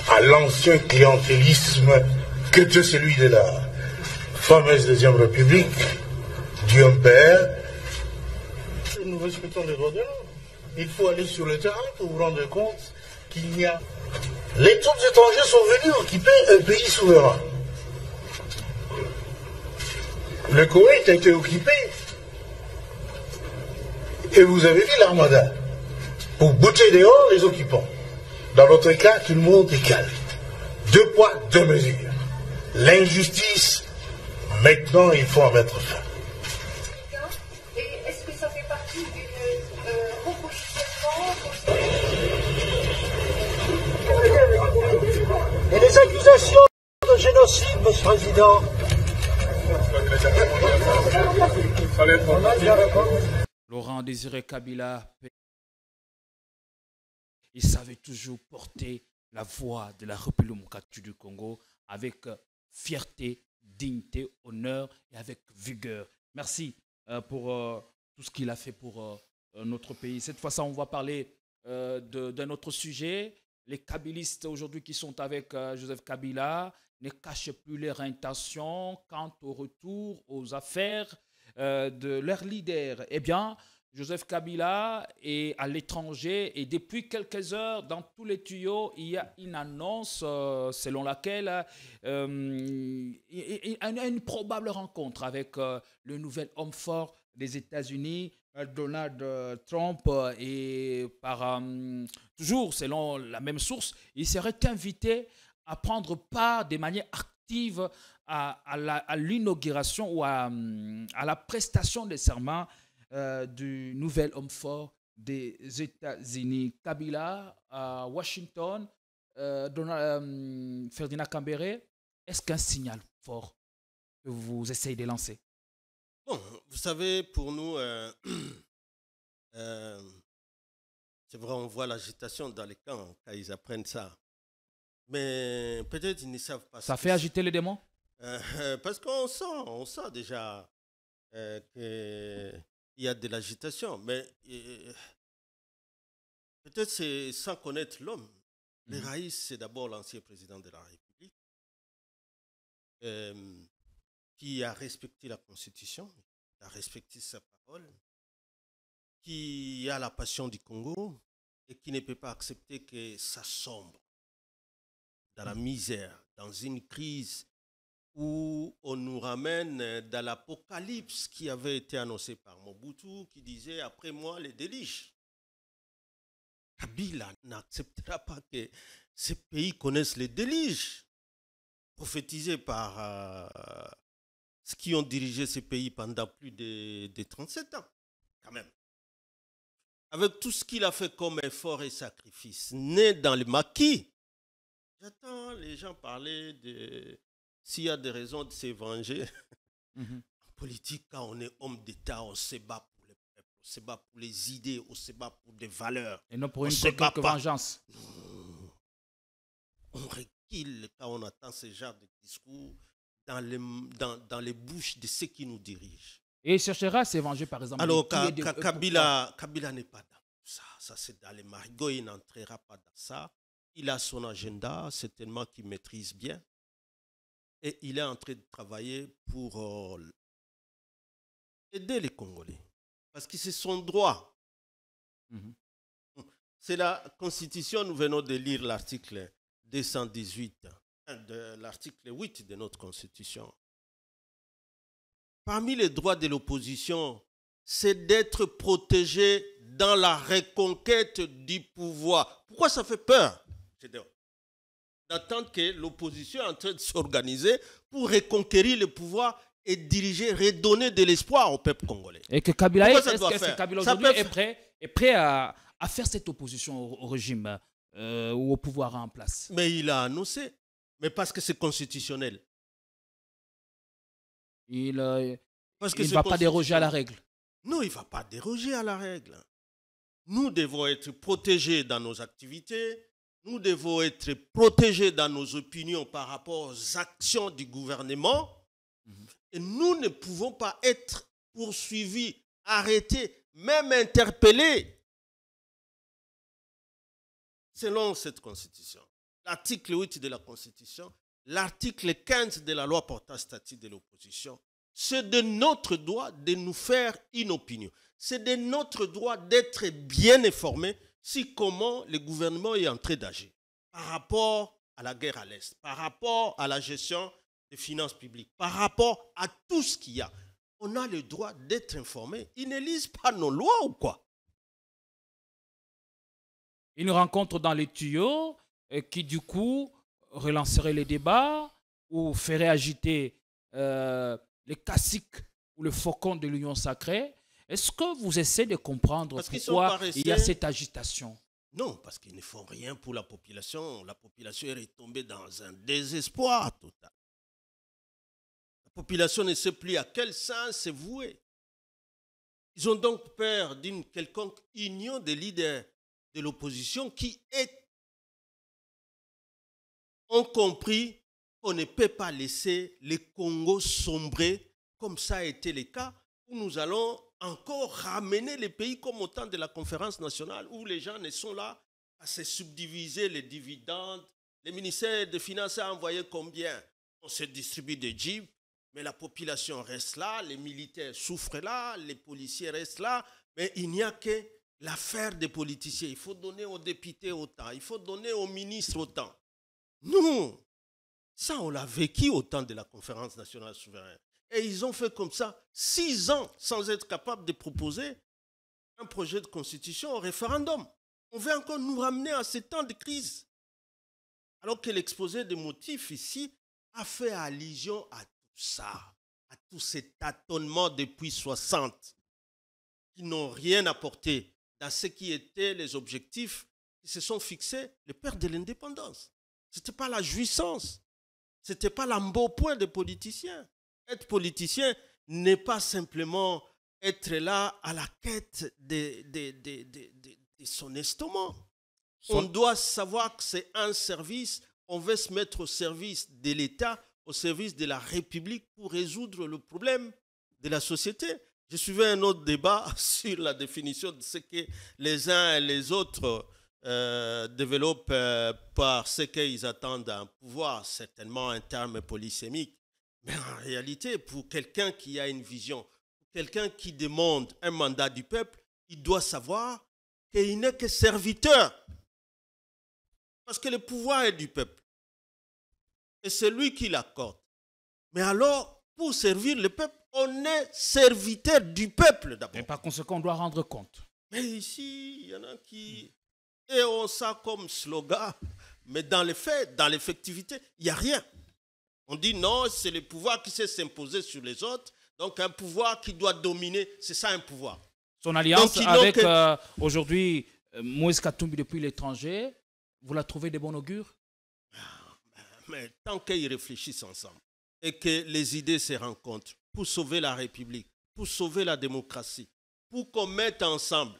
à l'ancien clientélisme que était celui de la fameuse Deuxième République, Dieu père. Nous respectons les droits de l'homme. Il faut aller sur le terrain pour vous rendre compte qu'il n'y a... Les troupes étrangères sont venues occuper un pays souverain. Le Koweït a été occupé. Et vous avez vu l'armada pour bouter dehors les occupants. Dans notre cas, tout le monde est calme. 2 poids, 2 mesures. L'injustice, maintenant, il faut en mettre fin. Et est-ce que ça fait partie d'une repositionnement? Et les accusations de génocide, Monsieur le Président? Laurent Désiré Kabila, il savait toujours porter la voix de la République démocratique du Congo avec fierté, dignité, honneur et avec vigueur. Merci pour tout ce qu'il a fait pour notre pays. Cette fois-ci, on va parler d'un autre sujet. Les kabylistes aujourd'hui qui sont avec Joseph Kabila ne cachent plus leur intention quant au retour aux affaires de leur leader. Eh bien, Joseph Kabila est à l'étranger et depuis quelques heures, dans tous les tuyaux, il y a une annonce selon laquelle il y a une probable rencontre avec le nouvel homme fort des États-Unis, Donald Trump, et toujours selon la même source, il serait invité à prendre part de manière active à l'inauguration ou à la prestation des serments du nouvel homme fort des États-Unis. Kabila à Washington, Ferdinand Kambere, est-ce qu'un signal fort que vous essayez de lancer? Bon, vous savez, pour nous, c'est vrai, on voit l'agitation dans les camps quand ils apprennent ça. Mais peut-être ils ne savent pas. Ça fait agiter les démons? Parce qu'on sent déjà qu'il y a de l'agitation. Mais peut-être c'est sans connaître l'homme. Le Raïs, c'est d'abord l'ancien président de la République qui a respecté la Constitution, qui a respecté sa parole, qui a la passion du Congo et qui ne peut pas accepter que ça sombre dans la misère, dans une crise où on nous ramène dans l'apocalypse qui avait été annoncé par Mobutu, qui disait « Après moi, les déluges ». Kabila n'acceptera pas que ces pays connaissent les déluges prophétisés par ceux qui ont dirigé ces pays pendant plus de 37 ans, quand même. Avec tout ce qu'il a fait comme effort et sacrifice, né dans le maquis. J'attends les gens parler de s'il y a des raisons de se venger. En politique, quand on est homme d'État, on se bat pour le peuple, on se bat pour les idées, on se bat pour des valeurs. Et non pour une quelconque vengeance. On recule quand on entend ce genre de discours dans les bouches de ceux qui nous dirigent. Et il cherchera à se venger, par exemple. Alors, Kabila n'est pas dans ça. Ça, c'est dans les marigots. Il n'entrera pas dans ça. Il a son agenda, certainement qu'il maîtrise bien. Et il est en train de travailler pour aider les Congolais. Parce que c'est son droit. C'est la Constitution. Nous venons de lire l'article 218, de l'article 8 de notre Constitution. Parmi les droits de l'opposition, c'est d'être protégé dans la reconquête du pouvoir. Pourquoi ça fait peur, d'attendre que l'opposition est en train de s'organiser pour reconquérir le pouvoir et diriger, redonner de l'espoir au peuple congolais? Et que Kabila, aujourd'hui est prêt à faire cette opposition au régime ou au pouvoir en place? Mais il a annoncé, mais parce que c'est constitutionnel. Il ne va pas déroger à la règle. Non, il ne va pas déroger à la règle. Nous devons être protégés dans nos activités. Nous devons être protégés dans nos opinions par rapport aux actions du gouvernement. Et nous ne pouvons pas être poursuivis, arrêtés, même interpellés selon cette Constitution. L'article 8 de la Constitution, l'article 15 de la loi portant statut de l'opposition, c'est de notre droit de nous faire une opinion. C'est de notre droit d'être bien informés sur comment le gouvernement est en train d'agir par rapport à la guerre à l'Est, par rapport à la gestion des finances publiques, par rapport à tout ce qu'il y a. On a le droit d'être informés. Ils ne lisent pas nos lois ou quoi? Une rencontre dans les tuyaux qui, du coup, relancerait les débats ou ferait agiter les caciques ou le faucon de l'Union sacrée. Est-ce que vous essayez de comprendre pourquoi il y a cette agitation? Non, parce qu'ils ne font rien pour la population. La population est tombée dans un désespoir total. La population ne sait plus à quel sens se vouer. Ils ont donc peur d'une quelconque union des leaders de l'opposition qui ont compris qu'on ne peut pas laisser le Congo sombrer comme ça a été le cas, où nous allons encore ramener les pays comme au temps de la conférence nationale, où les gens ne sont là à se subdiviser les dividendes. Le ministère des Finances a envoyé combien? On se distribue des jeeps, mais la population reste là, les militaires souffrent là, les policiers restent là, mais il n'y a que l'affaire des politiciens. Il faut donner aux députés autant, il faut donner aux ministres autant. Nous, ça on l'a vécu au temps de la conférence nationale souveraine. Et ils ont fait comme ça 6 ans sans être capables de proposer un projet de constitution au référendum. On veut encore nous ramener à ces temps de crise. Alors que l'exposé des motifs ici a fait allusion à tout ça, à tout cet tâtonnement depuis 60, qui n'ont rien apporté dans ce qui étaient les objectifs qui se sont fixés, les pères de l'indépendance. Ce n'était pas la jouissance, ce n'était pas l'embonpoint des politiciens. Être politicien n'est pas simplement être là à la quête de son estomac. On doit savoir que c'est un service, on veut se mettre au service de l'État, au service de la République pour résoudre le problème de la société. Je suivais un autre débat sur la définition de ce que les uns et les autres développent par ce qu'ils attendent d'un pouvoir, certainement un terme polysémique. Mais en réalité, pour quelqu'un qui a une vision, pour quelqu'un qui demande un mandat du peuple, il doit savoir qu'il n'est que serviteur. Parce que le pouvoir est du peuple. Et c'est lui qui l'accorde. Mais alors, pour servir le peuple, on est serviteur du peuple d'abord. Et par conséquent, on doit rendre compte. Mais ici, il y en a qui ont ça comme slogan. Mais dans les faits, dans l'effectivité, il n'y a rien. On dit non, c'est le pouvoir qui s'est s'imposer sur les autres. Donc un pouvoir qui doit dominer, c'est ça un pouvoir. Son alliance avec aujourd'hui Moïse Katumbi depuis l'étranger, vous la trouvez de bon augure? Mais tant qu'ils réfléchissent ensemble et que les idées se rencontrent pour sauver la République, pour sauver la démocratie, pour qu'on mette ensemble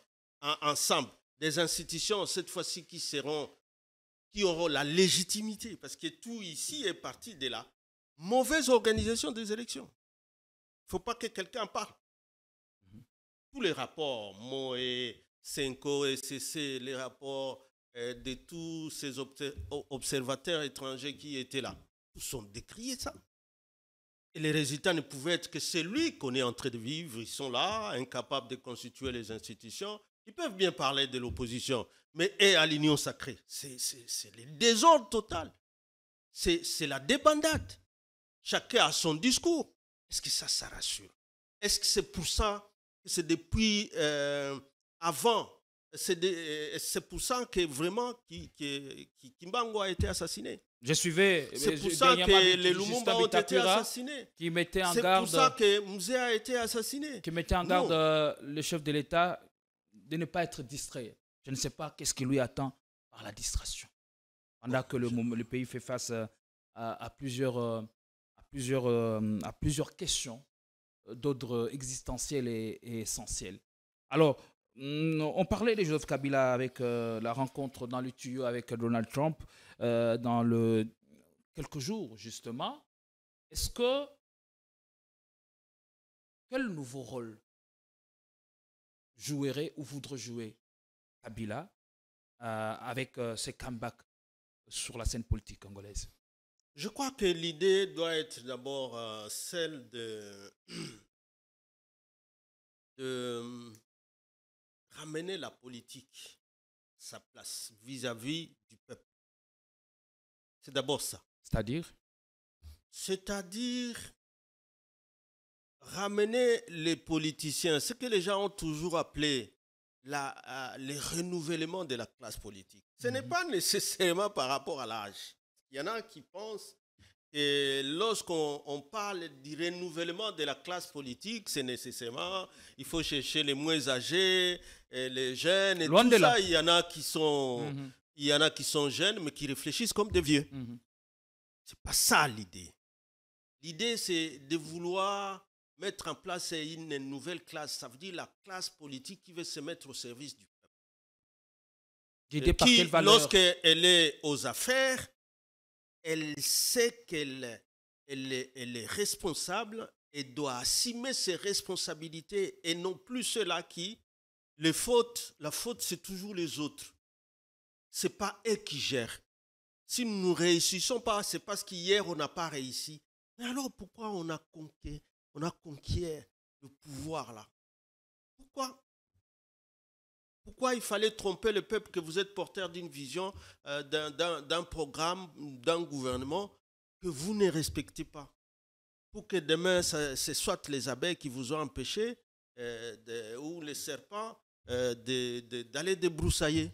des institutions, cette fois-ci, qui auront la légitimité, parce que tout ici est parti de la mauvaise organisation des élections. Il ne faut pas que quelqu'un parle. Tous les rapports, MOE, Senko, SCC, les rapports de tous ces observateurs étrangers qui étaient là, tous sont décriés ça. Et les résultats ne pouvaient être que celui qu'on est en train de vivre. Ils sont là, incapables de constituer les institutions. Ils peuvent bien parler de l'opposition, mais à l'union sacrée, c'est le désordre total. C'est la débandade. Chacun a son discours. Est-ce que ça rassure? Est-ce que c'est pour ça que c'est depuis avant? C'est pour ça que vraiment Kimbangu a été assassiné. Je suivais. C'est pour ça que les Lumumba ont été assassinés. Qui mettait en C'est garde. pour ça que Mouzé a été assassiné. Qui mettait en garde le chef de l'État de ne pas être distrait. Je ne sais pas qu'est-ce qui lui attend par la distraction. Pendant que le pays fait face à plusieurs questions d'ordre existentiel et essentiel. Alors, on parlait de Joseph Kabila avec la rencontre dans le tuyau avec Donald Trump dans quelques jours, justement. Est-ce que quel nouveau rôle jouerait ou voudrait jouer Kabila avec ses comebacks sur la scène politique congolaise? Je crois que l'idée doit être d'abord celle de ramener la politique à sa place vis-à-vis du peuple. C'est d'abord ça. C'est-à-dire? C'est-à-dire ramener les politiciens, ce que les gens ont toujours appelé les renouvellements de la classe politique. Ce n'est pas nécessairement par rapport à l'âge. Il y en a qui pensent que lorsqu'on parle du renouvellement de la classe politique, c'est nécessairement, il faut chercher les moins âgés, et les jeunes, et Loin tout de ça. là. Il y en a qui sont, il y en a qui sont jeunes, mais qui réfléchissent comme des vieux. C'est pas ça l'idée. L'idée, c'est de vouloir mettre en place une nouvelle classe. Ça veut dire la classe politique qui veut se mettre au service du peuple. Guidée par quelle valeur? Lorsqu'elle est aux affaires, elle sait qu'elle est responsable et doit assumer ses responsabilités et non plus ceux-là qui, la faute, c'est toujours les autres. Ce n'est pas eux qui gèrent. Si nous ne réussissons pas, c'est parce qu'hier, on n'a pas réussi. Mais alors, pourquoi on a conquis le pouvoir là? Pourquoi il fallait tromper le peuple que vous êtes porteur d'une vision, d'un programme, d'un gouvernement que vous ne respectez pas? Pour que demain, ce soit les abeilles qui vous ont empêché, ou les serpents, d'aller débroussailler.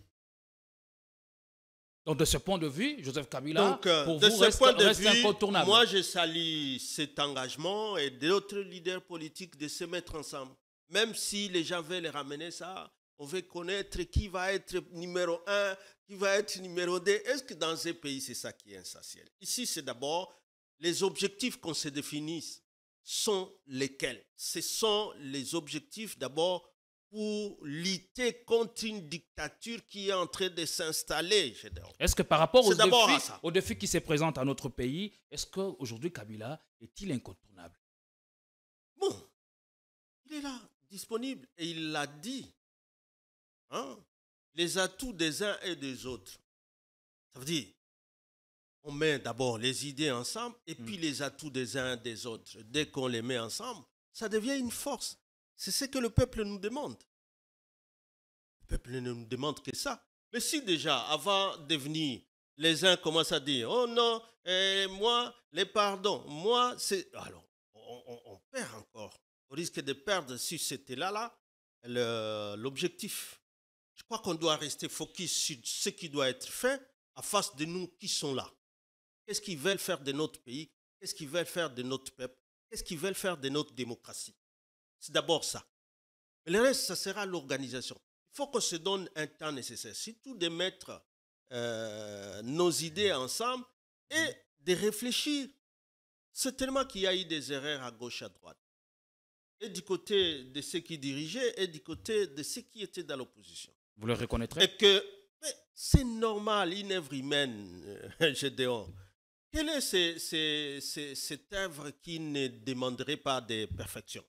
Donc, de ce point de vue, Joseph Kabila, pour de vous, ce point de reste vue, incontournable. moi, je salue cet engagement et d'autres leaders politiques de se mettre ensemble. Même si les gens veulent ramener ça, on veut connaître qui va être numéro 1, qui va être numéro 2. Est-ce que dans ces pays, c'est ça qui est essentiel? Ici, c'est d'abord les objectifs qu'on se définisse sont lesquels? Ce sont les objectifs d'abord pour lutter contre une dictature qui est en train de s'installer. Est-ce que par rapport aux défis qui se présentent à notre pays, est-ce qu'aujourd'hui Kabila est-il incontournable? Bon, il est là, disponible, et il l'a dit. Les atouts des uns et des autres. Ça veut dire, on met d'abord les idées ensemble et puis les atouts des uns et des autres. Dès qu'on les met ensemble, ça devient une force. C'est ce que le peuple nous demande. Le peuple ne nous demande que ça. Mais si déjà, avant de venir, les uns commencent à dire « Oh non, moi, les pardons, moi, c'est... » Alors, on perd encore. On risque de perdre, si c'était là, l'objectif. Je crois qu'on doit rester focus sur ce qui doit être fait en face de nous qui sont là. Qu'est-ce qu'ils veulent faire de notre pays? Qu'est-ce qu'ils veulent faire de notre peuple? Qu'est-ce qu'ils veulent faire de notre démocratie? C'est d'abord ça. Mais le reste, ça sera l'organisation. Il faut qu'on se donne un temps nécessaire, surtout de mettre nos idées ensemble et de réfléchir. C'est tellement qu'il y a eu des erreurs à gauche, à droite. Et du côté de ceux qui dirigeaient et du côté de ceux qui étaient dans l'opposition. Vous le reconnaîtrez? Et que c'est normal, une œuvre humaine, Gédéon. Quelle est cette œuvre qui ne demanderait pas de perfection?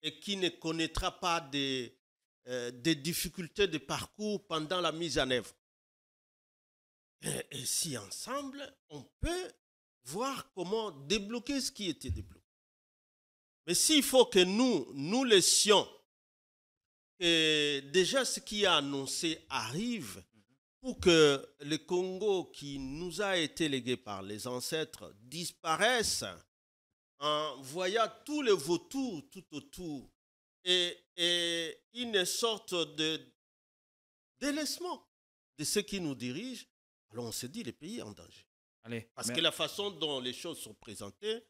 Et qui ne connaîtra pas des difficultés de parcours pendant la mise en œuvre. Et si ensemble, on peut voir comment débloquer ce qui était débloqué. Mais s'il faut que nous laissions que déjà ce qui est annoncé arrive pour que le Congo qui nous a été légué par les ancêtres disparaisse en voyant tous les vautours tout autour et une sorte de délaissement de ceux qui nous dirigent, alors on se dit le pays est en danger. Parce que la façon dont les choses sont présentées,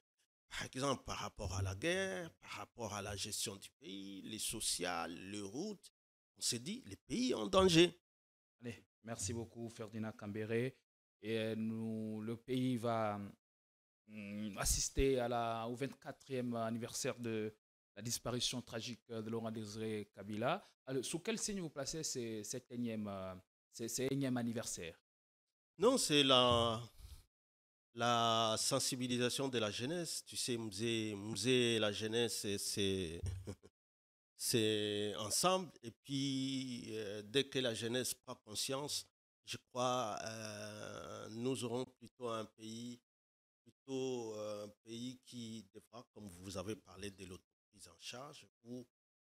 par exemple par rapport à la guerre, par rapport à la gestion du pays, les sociales, les routes, on se dit le pays est en danger. Allez, merci beaucoup Ferdinand Cambéré. Et le pays va assister au 24e anniversaire de la disparition tragique de Laurent-Désiré Kabila. Alors, sous quel signe vous placez ces énième anniversaire? Non, c'est la sensibilisation de la jeunesse. Tu sais, musée la jeunesse, c'est ensemble. Et puis, dès que la jeunesse prend conscience, je crois, nous aurons plutôt un pays qui devra, comme vous avez parlé de l'autoprise en charge, où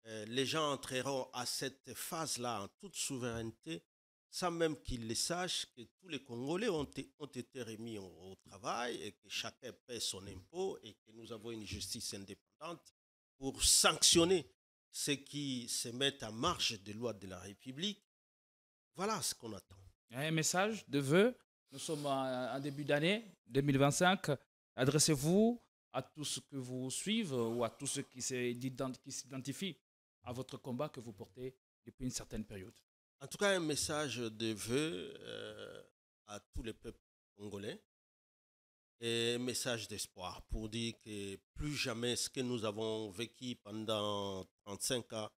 les gens entreront à cette phase-là en toute souveraineté, sans même qu'ils le sachent, que tous les Congolais ont été remis au travail et que chacun paie son impôt et que nous avons une justice indépendante pour sanctionner ceux qui se mettent à marge des lois de la République. Voilà ce qu'on attend. Un message de vœux. Nous sommes en début d'année 2025. Adressez-vous à tous ceux que vous suivent ou à tous ceux qui s'identifient à votre combat que vous portez depuis une certaine période. En tout cas, un message de vœux à tous les peuples congolais et un message d'espoir pour dire que plus jamais ce que nous avons vécu pendant 35 ans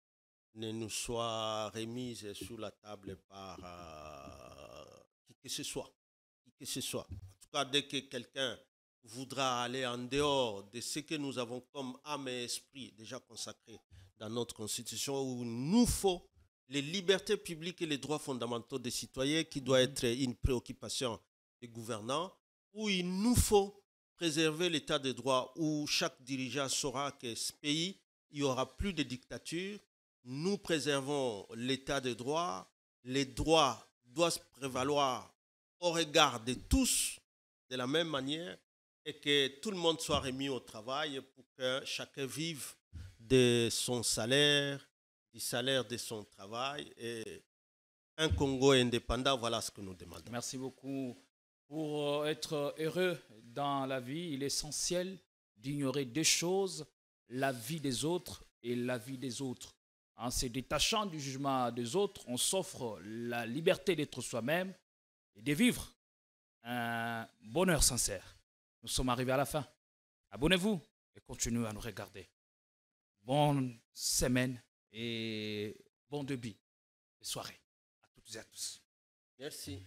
ne nous soit remis sur la table par qui que ce soit. En tout cas, dès que quelqu'un voudra aller en dehors de ce que nous avons comme âme et esprit déjà consacré dans notre constitution, où nous faut les libertés publiques et les droits fondamentaux des citoyens qui doit être une préoccupation des gouvernants, où il nous faut préserver l'état de droit, où chaque dirigeant saura que ce pays, il n'y aura plus de dictature. Nous préservons l'état de droit. Les droits doivent prévaloir au regard de tous de la même manière et que tout le monde soit remis au travail pour que chacun vive de son salaire, du salaire de son travail. Et un Congo indépendant, voilà ce que nous demandons. Merci beaucoup. Pour être heureux dans la vie, il est essentiel d'ignorer deux choses, la vie des autres et la vie des autres. En se détachant du jugement des autres, on s'offre la liberté d'être soi-même et de vivre un bonheur sincère. Nous sommes arrivés à la fin. Abonnez-vous et continuez à nous regarder. Bonne semaine et bon début de soirée à toutes et à tous. Merci.